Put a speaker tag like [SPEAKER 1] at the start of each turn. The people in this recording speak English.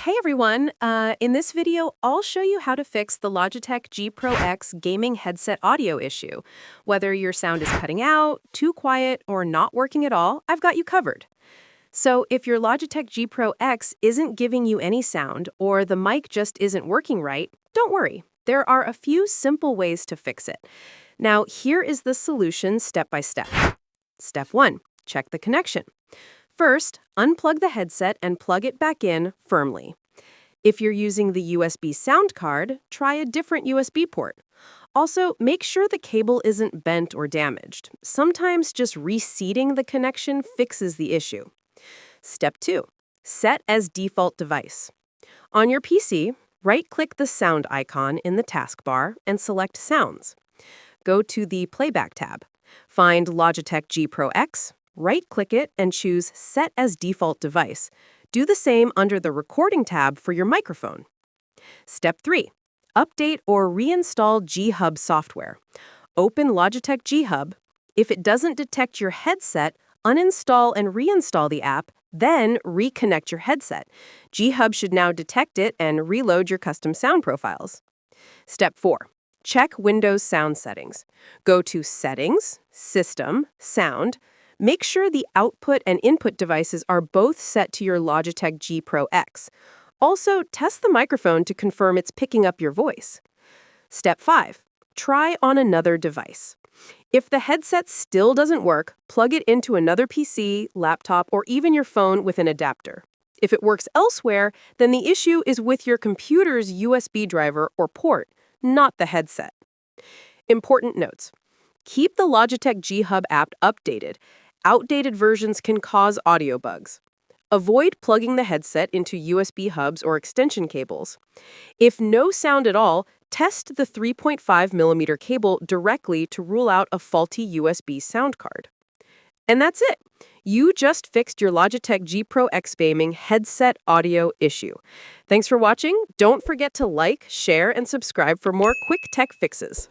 [SPEAKER 1] Hey everyone, in this video, I'll show you how to fix the Logitech G Pro X gaming headset audio issue. Whether your sound is cutting out, too quiet, or not working at all, I've got you covered. So if your Logitech G Pro X isn't giving you any sound, or the mic just isn't working right, don't worry. There are a few simple ways to fix it. Now, here is the solution step by step. Step 1. Check the connection. First, unplug the headset and plug it back in firmly. If you're using the USB sound card, try a different USB port. Also, make sure the cable isn't bent or damaged. Sometimes just reseating the connection fixes the issue. Step 2. Set as default device. On your PC, right-click the sound icon in the taskbar and select Sounds. Go to the Playback tab. Find Logitech G Pro X, right-click it and choose Set as Default Device. Do the same under the Recording tab for your microphone. Step 3. Update or reinstall G-Hub software. Open Logitech G-Hub. If it doesn't detect your headset, uninstall and reinstall the app, then reconnect your headset. G-Hub should now detect it and reload your custom sound profiles. Step 4. Check Windows sound settings. Go to Settings, System, Sound. Make sure the output and input devices are both set to your Logitech G Pro X. Also, test the microphone to confirm it's picking up your voice. Step 5. Try on another device. If the headset still doesn't work, plug it into another PC, laptop, or even your phone with an adapter. If it works elsewhere, then the issue is with your computer's USB driver or port, not the headset. Important notes. Keep the Logitech G-Hub app updated. Outdated versions can cause audio bugs. Avoid plugging the headset into USB hubs or extension cables. If no sound at all, test the 3.5mm cable directly to rule out a faulty USB sound card. And that's it. You just fixed your Logitech G Pro X gaming headset audio issue. Thanks for watching. Don't forget to like, share, and subscribe for more quick tech fixes.